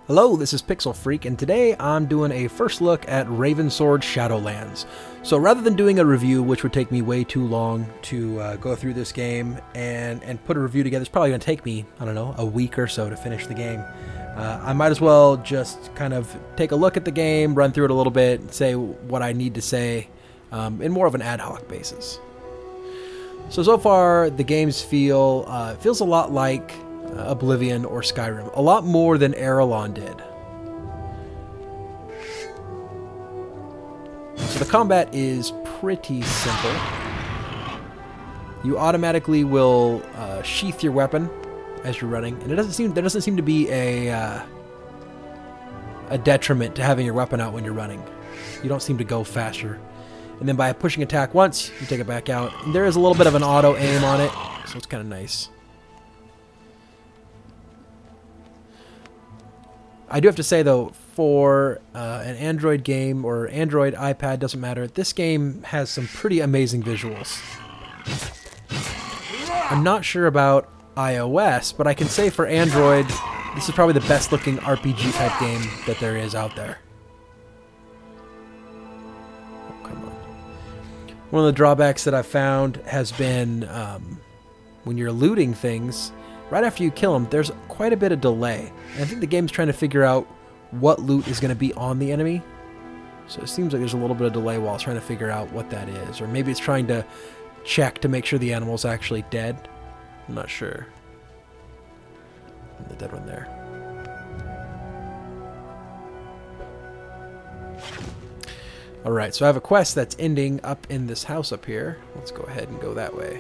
Hello, this is Pixel Freak, and today I'm doing a first look at Ravensword Shadowlands. So rather than doing a review, which would take me way too long to go through this game and put a review together, it's probably going to take me, I don't know, a week or so to finish the game. I might as well just kind of take a look at the game, run through it a little bit, say what I need to say in more of an ad hoc basis. So far, the games feels a lot like Oblivion or Skyrim, a lot more than Erelon did. So the combat is pretty simple. You automatically will sheath your weapon as you're running, and there doesn't seem to be a detriment to having your weapon out when you're running. You don't seem to go faster. And then by pushing attack once, you take it back out. And there is a little bit of an auto aim on it, so it's kind of nice. I do have to say, though, for an Android game or Android, iPad, doesn't matter, this game has some pretty amazing visuals. I'm not sure about iOS, but I can say for Android, this is probably the best looking RPG type game that there is out there. Oh, come on. One of the drawbacks that I've found has been when you're looting things, right after you kill them, there's quite a bit of delay. And I think the game's trying to figure out what loot is going to be on the enemy. So it seems like there's a little bit of delay while it's trying to figure out what that is. Or maybe it's trying to check to make sure the animal's actually dead. I'm not sure. The dead one there. Alright, so I have a quest that's ending up in this house up here. Let's go ahead and go that way.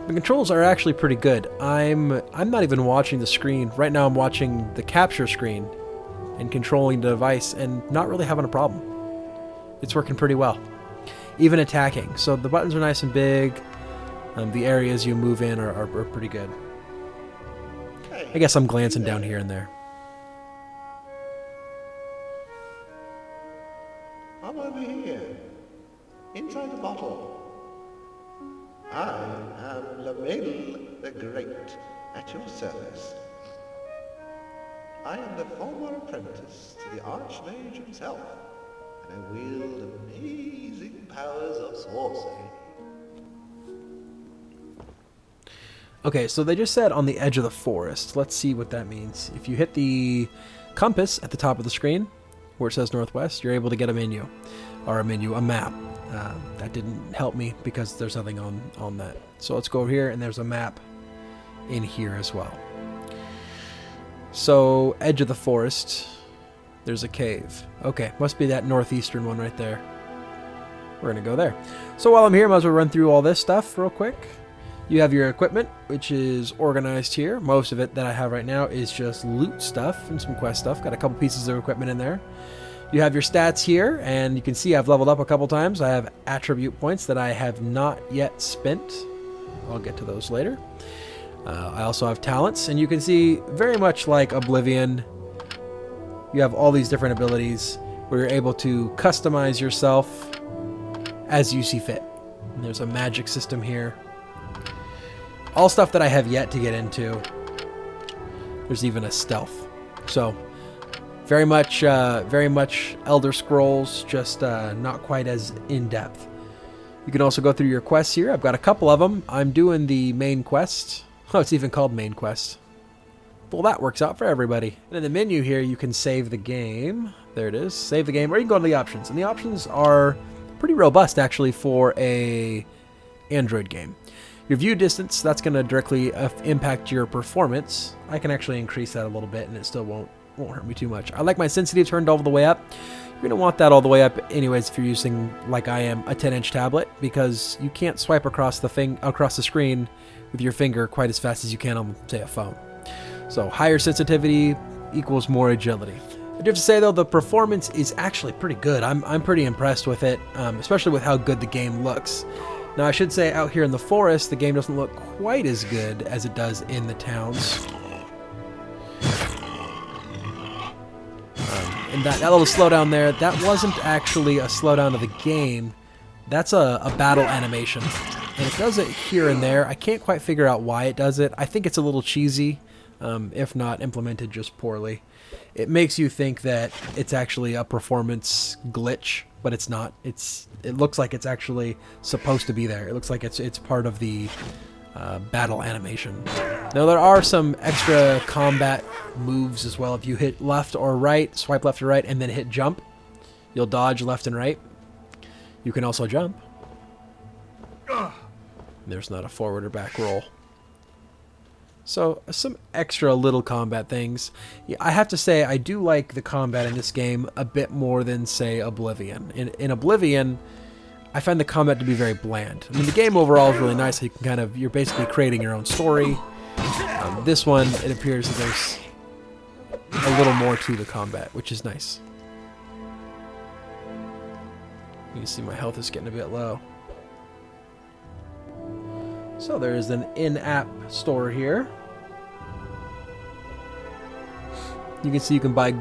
The controls are actually pretty good. I'm not even watching the screen. Right now I'm watching the capture screen and controlling the device and not really having a problem. It's working pretty well. Even attacking. So the buttons are nice and big. The areas you move in are pretty good. I guess I'm glancing down here and there. I'm over here, inside the bottle. I am Lamel the Great, at your service. I am the former apprentice to the Archmage himself, and I wield amazing powers of sorcery. Okay, so they just said on the edge of the forest. Let's see what that means. If you hit the compass at the top of the screen, where it says northwest, you're able to get a menu. Or a map. That didn't help me because there's nothing on that. So let's go over here, and there's a map in here as well. So, edge of the forest, there's a cave. Okay, must be that northeastern one right there. We're going to go there. So while I'm here, I might as well run through all this stuff real quick. You have your equipment, which is organized here. Most of it that I have right now is just loot stuff and some quest stuff. Got a couple pieces of equipment in there. You have your stats here, and you can see I've leveled up a couple times. I have attribute points that I have not yet spent. I'll get to those later. I also have talents, and you can see very much like Oblivion, you have all these different abilities where you're able to customize yourself as you see fit. And there's a magic system here. All stuff that I have yet to get into. There's even a stealth. So very much Elder Scrolls, just not quite as in-depth. You can also go through your quests here. I've got a couple of them. I'm doing the main quest. Oh, it's even called main quest. Well, that works out for everybody. And in the menu here, you can save the game. There it is. Save the game, or you can go to the options. And the options are pretty robust, actually, for a Android game. Your view distance, that's going to directly impact your performance. I can actually increase that a little bit, and it still won't hurt me too much. I like my sensitivity turned all the way up. You're going to want that all the way up anyways if you're using, like I am, a 10-inch tablet, because you can't swipe across the screen with your finger quite as fast as you can on, say, a phone. So higher sensitivity equals more agility. I do have to say, though, the performance is actually pretty good. I'm pretty impressed with it, especially with how good the game looks. Now, I should say, out here in the forest, the game doesn't look quite as good as it does in the towns. And that little slowdown there, that wasn't actually a slowdown of the game. That's a battle animation. And it does it here and there. I can't quite figure out why it does it. I think it's a little cheesy. if not implemented just poorly. It makes you think that it's actually a performance glitch, but it's not. It looks like it's actually supposed to be there. It looks like it's part of the battle animation. Now there are some extra combat moves as well. If you hit left or right, swipe left or right, and then hit jump, you'll dodge left and right. You can also jump. There's not a forward or back roll. So some extra little combat things. Yeah, I have to say I do like the combat in this game a bit more than, say, Oblivion. In Oblivion, I find the combat to be very bland. I mean, the game overall is really nice. You can you're basically creating your own story. This one, it appears that there's a little more to the combat, which is nice. You can see my health is getting a bit low. So there's an in-app store here. You can see you can buy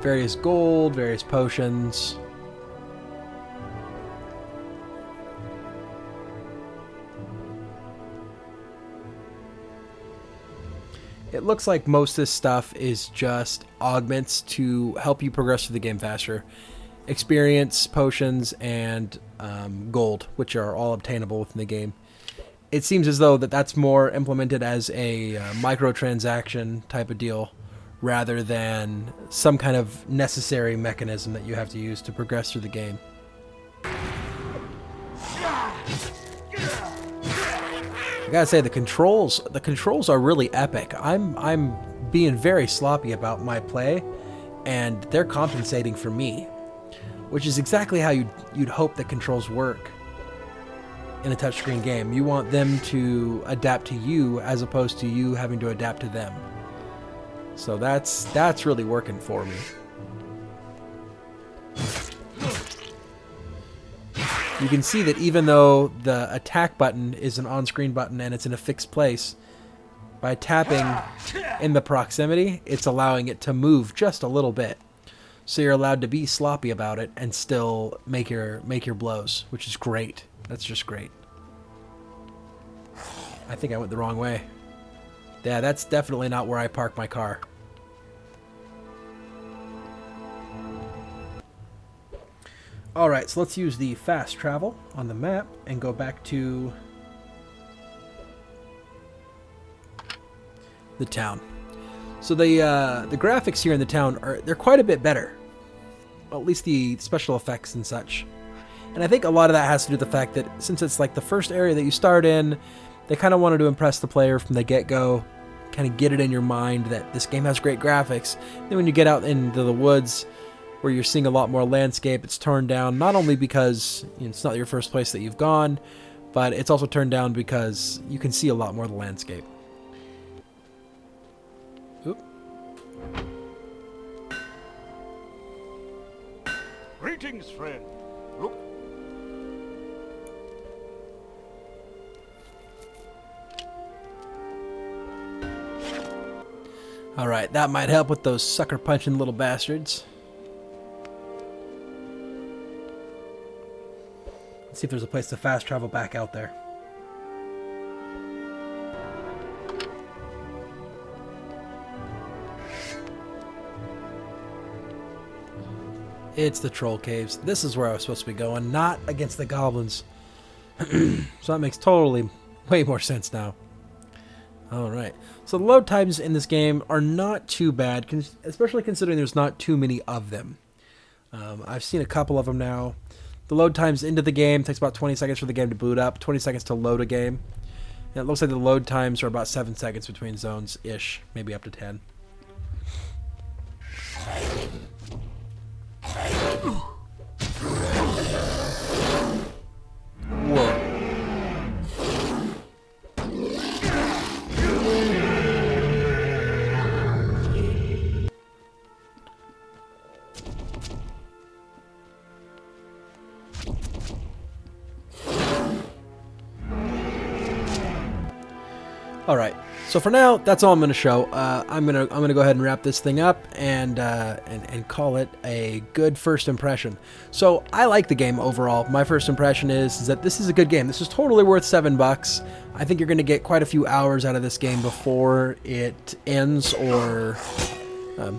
various gold, various potions. It looks like most of this stuff is just augments to help you progress through the game faster. Experience, potions, and gold, which are all obtainable within the game. It seems as though that's more implemented as a microtransaction type of deal rather than some kind of necessary mechanism that you have to use to progress through the game. I gotta say, the controls are really epic. I'm being very sloppy about my play, and they're compensating for me, which is exactly how you'd hope that controls work in a touchscreen game. You want them to adapt to you as opposed to you having to adapt to them. So that's really working for me. You can see that even though the attack button is an on-screen button and it's in a fixed place, by tapping in the proximity, it's allowing it to move just a little bit. So you're allowed to be sloppy about it and still make your blows, which is great. That's just great. I think I went the wrong way. Yeah, that's definitely not where I park my car. Alright, so let's use the fast travel on the map and go back to the town. So the graphics here in the town they're quite a bit better. Well, at least the special effects and such. And I think a lot of that has to do with the fact that since it's like the first area that you start in, they kind of wanted to impress the player from the get-go, kind of get it in your mind that this game has great graphics. Then when you get out into the woods, where you're seeing a lot more landscape, it's turned down not only because it's not your first place that you've gone, but it's also turned down because you can see a lot more of the landscape. Oop. Greetings, friend. Look. Alright, that might help with those sucker-punching little bastards. Let's see if there's a place to fast travel back out there. It's the troll caves. This is where I was supposed to be going, not against the goblins. So that makes way more sense now. Alright, so the load times in this game are not too bad, especially considering there's not too many of them. I've seen a couple of them now. The load times into the game takes about 20 seconds for the game to boot up, 20 seconds to load a game. And it looks like the load times are about 7 seconds between zones-ish, maybe up to 10. Whoa. All right. So for now, that's all I'm going to show. I'm gonna go ahead and wrap this thing up and call it a good first impression. So I like the game overall. My first impression is that this is a good game. This is totally worth $7. I think you're going to get quite a few hours out of this game before it ends or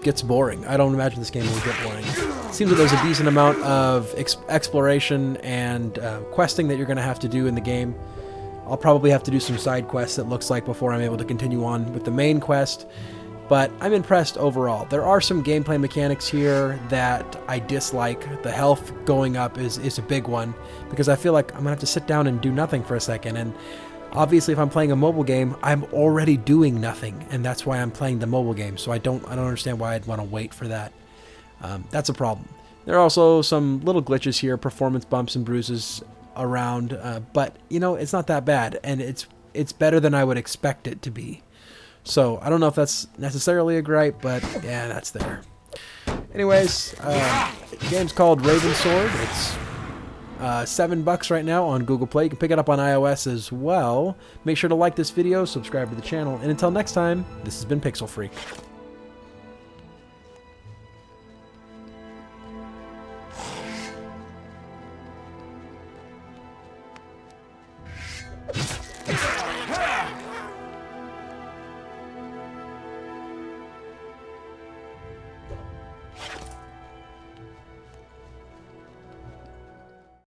gets boring. I don't imagine this game will get boring. It seems that there's a decent amount of exploration and questing that you're going to have to do in the game. I'll probably have to do some side quests, it looks like, before I'm able to continue on with the main quest. But I'm impressed overall. There are some gameplay mechanics here that I dislike. The health going up is a big one, because I feel like I'm going to have to sit down and do nothing for a second. And obviously, if I'm playing a mobile game, I'm already doing nothing, and that's why I'm playing the mobile game. So I don't understand why I'd want to wait for that. That's a problem. There are also some little glitches here, performance bumps and bruises around, but you know, it's not that bad, and it's better than I would expect it to be. So I don't know if that's necessarily a gripe, but yeah, that's there. Anyways, the game's called Ravensword. It's $7 right now on Google Play. You can pick it up on iOS as well. Make sure to like this video, subscribe to the channel, and until next time, this has been Pixel Freak.